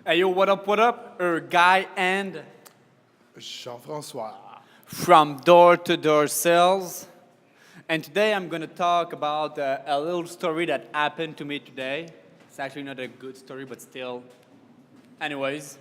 Hey yo, what up? Guy and Jean-François. from Door to Door Sales. And today I'm gonna talk about a little story that happened to me today. It's actually not a good story, but still. Anyways,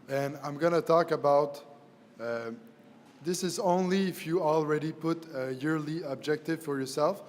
And I'm going to talk about this is only if you already put a yearly objective for yourself.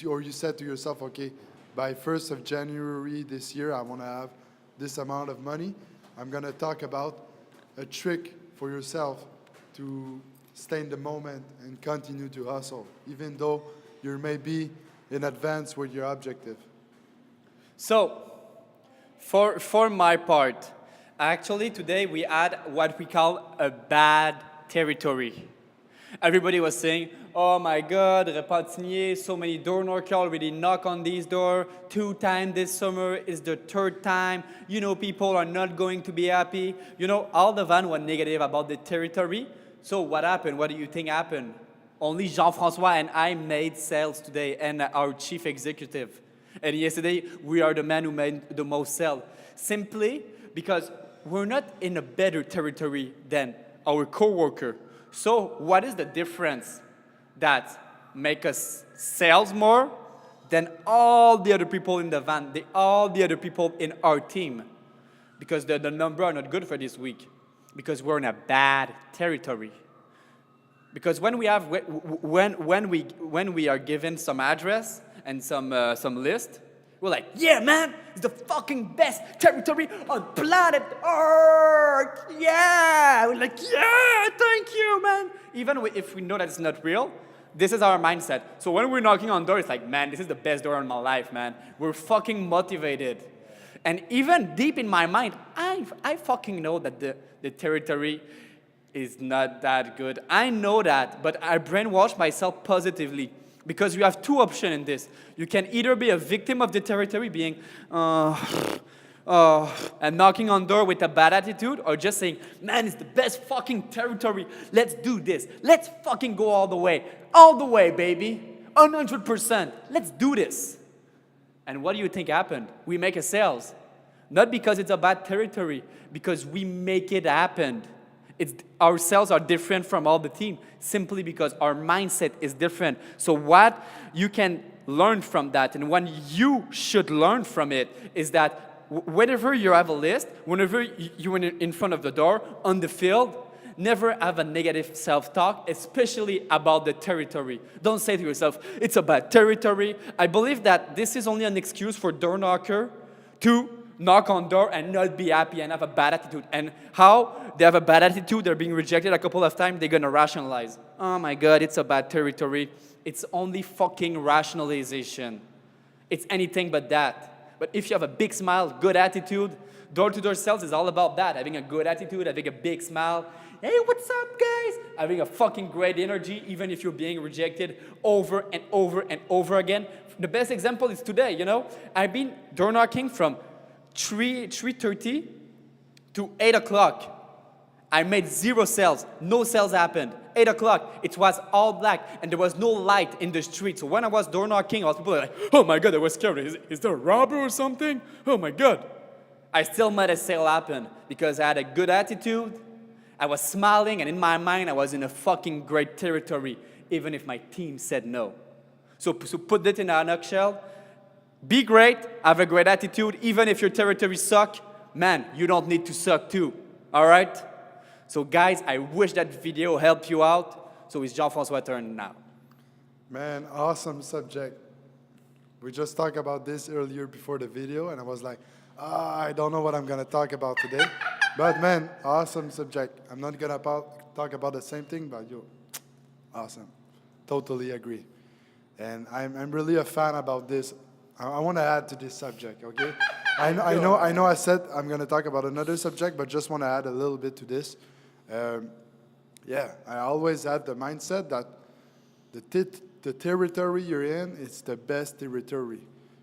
Or you said to yourself, okay, by 1st of January this year, I want to have this amount of money. I'm going to talk about a trick for yourself to stay in the moment and continue to hustle, even though you're maybe in advance with your objective. so for my part, actually today we had what we call a bad territory. Everybody was saying, oh my God, Repentigny, so many door knockers already knock on this door. 2 times this summer is the 3rd time. You know, people are not going to be happy. You know, all the van were negative about the territory. So what happened? What do you think happened? Only Jean-François and I made sales today and our chief executive. And yesterday, we are the man who made the most sales. Simply because we're not in a better territory than our coworker. So what is the difference that make us sales more than all the other people in the van, all the other people in our team? Because the number are not good for this week. Because we're in a bad territory. Because when we are given some address and some list, we're like, yeah, man, it's the fucking best territory on planet Earth. Yeah, we're like, yeah, thank you, man. Even if we know that it's not real, this is our mindset. So when we're knocking on doors, it's like, man, this is the best door in my life, man. We're fucking motivated. And even deep in my mind, I fucking know that the territory is not that good. I know that, but I brainwash myself positively because you have 2 options in this. You can either be a victim of the territory, being, and knocking on door with a bad attitude, or just saying, man, it's the best fucking territory. Let's do this. Let's fucking go all the way, baby, 100%. Let's do this. And what do you think happened? We make a sales. Not because it's a bad territory, because we make it happen. Our sales are different from all the team, simply because our mindset is different. So what you can learn from that, and what you should learn from it, is that whenever you have a list, whenever you're in front of the door, on the field, never have a negative self-talk, especially about the territory. Don't say to yourself, it's a bad territory. I believe that this is only an excuse for door knocker to knock on door and not be happy and have a bad attitude. And how they have a bad attitude, they're being rejected a couple of times, they're gonna rationalize. Oh my God, it's a bad territory. It's only fucking rationalization. It's anything but that. But if you have a big smile, good attitude, door-to-door sales is all about that. Having a good attitude, having a big smile. Hey, what's up, guys? Having a fucking great energy, even if you're being rejected over and over and over again. The best example is today, you know? I've been door knocking from 3:30 to 8 o'clock. I made 0 sales. No sales happened. 8 o'clock, it was all black, and there was no light in the street. So when I was door knocking, all people were like, oh my God, I was scared. Is there a robber or something? Oh my God. I still made a sale happen because I had a good attitude. I was smiling, and in my mind, I was in a fucking great territory, even if my team said no. So put that in a nutshell. Be great, have a great attitude, even if your territory suck, man, you don't need to suck too, all right? So guys, I wish that video helped you out. So it's Jean-François' turn now. Man, awesome subject. We just talked about this earlier before the video, and I was like, I don't know what I'm going to talk about today. But man, awesome subject. I'm not going to talk about the same thing, but you, awesome. Totally agree. And I'm really a fan about this. I want to add to this subject, okay? I know I said I'm going to talk about another subject, but just want to add a little bit to this. Yeah, I always had the mindset that the territory you're in is the best territory.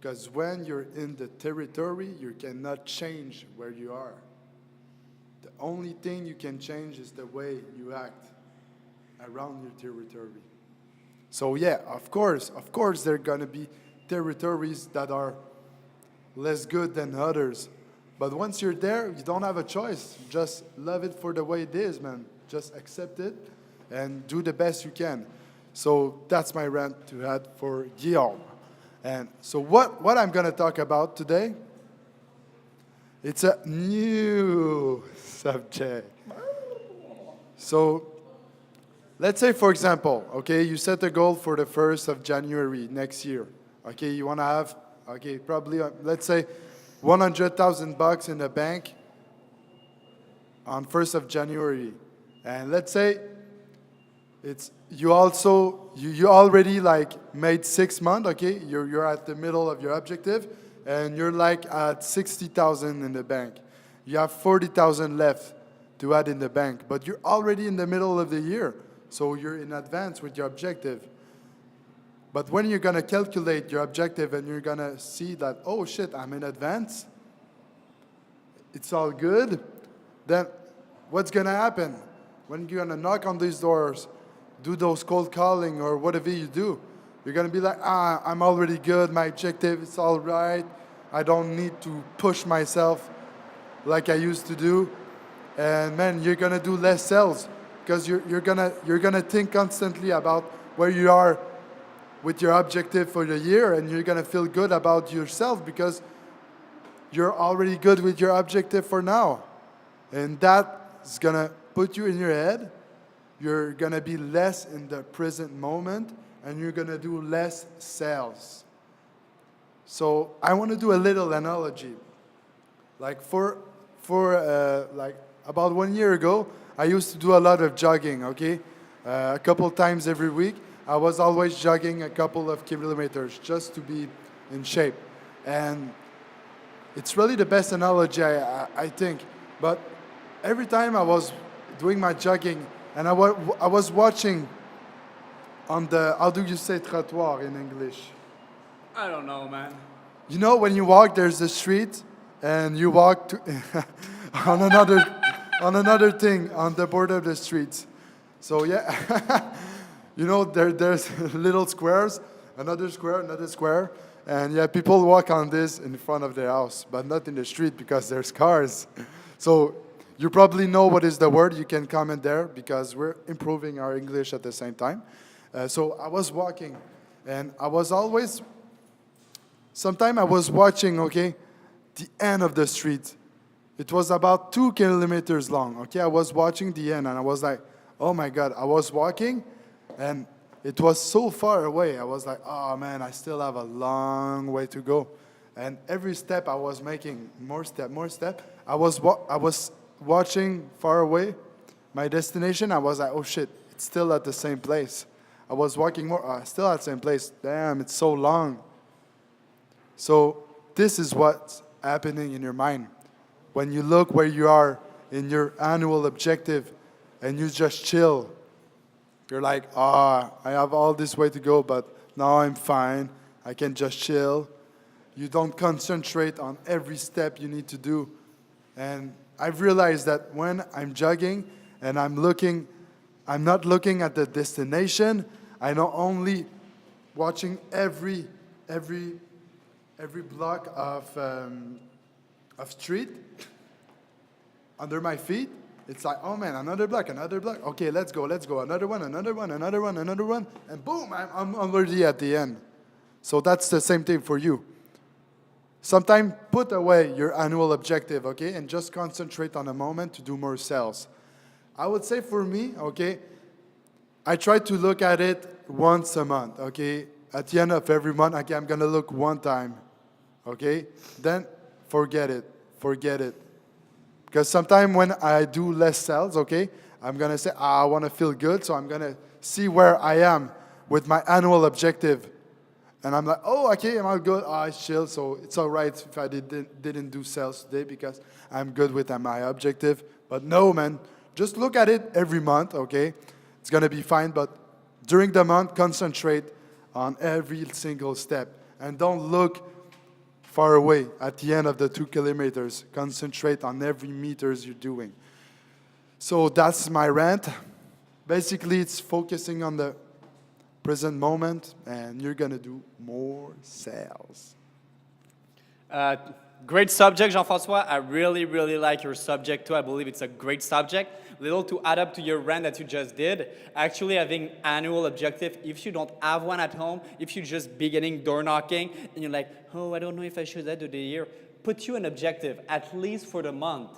Because when you're in the territory, you cannot change where you are. The only thing you can change is the way you act around your territory. So yeah, of course, there are going to be territories that are less good than others. But once you're there, you don't have a choice. Just love it for the way it is, man. Just accept it and do the best you can. So that's my rant to add for Guillaume. And so what I'm going to talk about today, it's a new subject. So let's say, for example, okay, you set a goal for the 1st of January next year. Okay, you want to have, okay, probably, let's say, $100,000 in the bank on 1st of January. And let's say it's you already like made 6 months, okay? You're at the middle of your objective and you're like at 60,000 in the bank. You have 40,000 left to add in the bank, but you're already in the middle of the year. So you're in advance with your objective. But when you're going to calculate your objective and you're going to see that, oh shit, I'm in advance, it's all good, then what's going to happen? When you're going to knock on these doors, do those cold calling or whatever you do, you're going to be like, I'm already good, my objective is all right, I don't need to push myself like I used to do. And man, you're going to do less sales because you're gonna think constantly about where you are with your objective for the year, and you're going to feel good about yourself because you're already good with your objective for now. And that is going to put you in your head. You're going to be less in the present moment, and you're going to do less sales. So I want to do a little analogy. Like for like about 1 year ago, I used to do a lot of jogging, okay? A couple times every week. I was always jogging a couple of kilometers just to be in shape. And it's really the best analogy, I think. But every time I was doing my jogging, and I was watching on the, how do you say trottoir in English? I don't know, man. You know, when you walk, there's a street, and you walk to on another thing on the border of the streets. So yeah. You know, there's little squares, another square, and yeah, people walk on this in front of their house, but not in the street because there's cars. So you probably know what is the word. You can comment there because we're improving our English at the same time. So I was walking, and I was always, sometime I was watching, okay, the end of the street. It was about 2 kilometers long, okay? I was watching the end, and I was like, oh my God, I was walking, and it was so far away. I was like, oh man, I still have a long way to go. And every step I was making, more step. I was watching far away, my destination. I was like, oh shit, it's still at the same place. I was walking more, still at the same place. Damn, it's so long. So this is what's happening in your mind. When you look where you are in your annual objective and you just chill, you're like, I have all this way to go, but now I'm fine. I can just chill. You don't concentrate on every step you need to do. And I've realized that when I'm jogging and I'm not looking at the destination, I'm not only watching every block of street under my feet. It's like, oh man, another block. Okay, let's go. Another one. And boom, I'm already at the end. So that's the same thing for you. Sometimes put away your annual objective, okay, and just concentrate on a moment to do more sales. I would say for me, okay, I try to look at it once a month, okay? At the end of every month, okay, I'm going to look one time, okay? Then forget it. Because sometimes when I do less sales, okay, I'm going to say, I want to feel good, so I'm going to see where I am with my annual objective. And I'm like, oh, okay, I'm all good. It's chill, so it's all right if I didn't do sales today because I'm good with my objective. But no, man, just look at it every month, okay? It's going to be fine, but during the month, concentrate on every single step. And don't look far away at the end of the 2 kilometers. Concentrate on every meters you're doing. So that's my rant. Basically, it's focusing on the present moment, and you're going to do more sales. Great subject, Jean-François. I really, really like your subject too. I believe it's a great subject. Little to add up to your rant that you just did. Actually, having annual objective, if you don't have one at home, if you're just beginning door knocking, and you're like, oh, I don't know if I should do the year, put you an objective, at least for the month.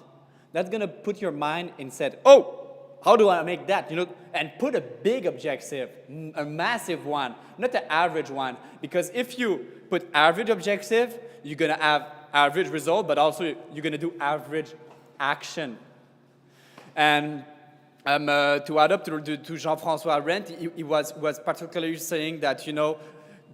That's gonna put your mind and said, oh, how do I make that? You know, and put a big objective, a massive one, not the average one. Because if you put average objective, you're gonna have average result, but also you're gonna do average action. And to add up to Jean-François' rant, he was particularly saying that, you know,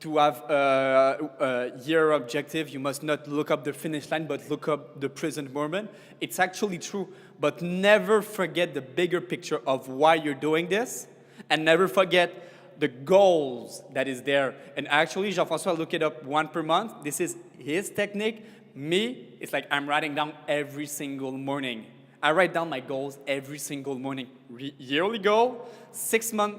to have a year objective, you must not look up the finish line, but look up the present moment. It's actually true, but never forget the bigger picture of why you're doing this, and never forget the goals that is there. And actually, Jean-François, look it up one per month. This is his technique. Me, it's like I'm writing down every single morning. I write down my goals every single morning. Yearly goal, 6 month,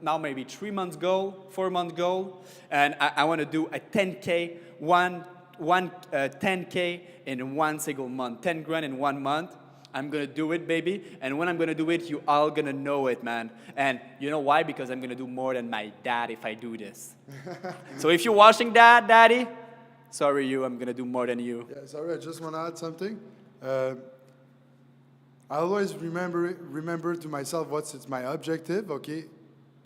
now maybe 3 months goal, 4 month goal, and I want to do a 10K, 10K in one single month, 10 grand in 1 month. I'm gonna do it, baby, and when I'm gonna do it, you all gonna know it, man. And you know why? Because I'm gonna do more than my dad if I do this. So if you're watching that, daddy, sorry you, I'm gonna do more than you. Yeah, sorry, I just want to add something. I always remember to myself what's my objective, okay?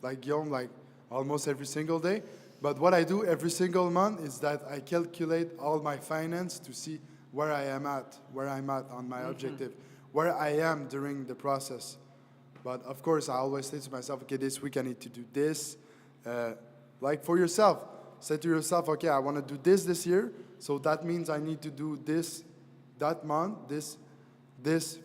Like Guillaume, like almost every single day. But what I do every single month is that I calculate all my finance to see where I'm at on my objective, where I am during the process. But of course, I always say to myself, okay, this week I need to do this. Like for yourself, say to yourself, okay, I want to do this year, so that means I need to do this that month, this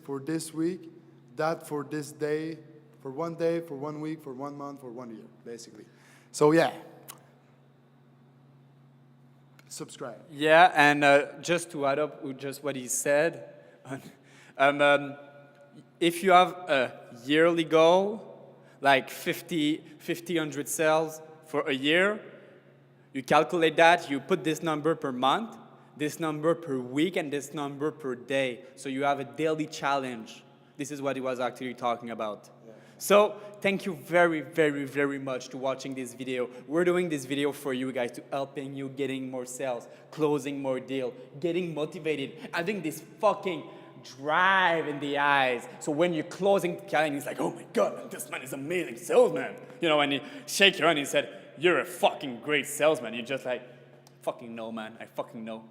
for this week, that for this day, for 1 day, for 1 week, for 1 month, for 1 year, basically. So yeah, subscribe. Yeah, and just to add up with just what he said, if you have a yearly goal, like 100 sales for a year, you calculate that, you put this number per month, this number per week, and this number per day. So you have a daily challenge. This is what he was actually talking about. Yeah. So thank you very, very, very much to watching this video. We're doing this video for you guys, to helping you getting more sales, closing more deal, getting motivated, having this fucking drive in the eyes. So when you're closing the client, he's like, oh my God, man, this man is amazing salesman. You know, and he shake your hand and he said, you're a fucking great salesman. You're just like, fucking no, man, I fucking know.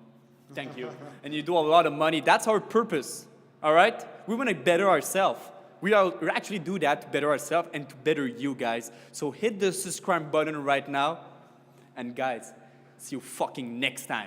Thank you. And you do a lot of money. That's our purpose, all right? We want to better ourselves. We actually do that to better ourselves and to better you guys. So hit the subscribe button right now. And guys, see you fucking next time.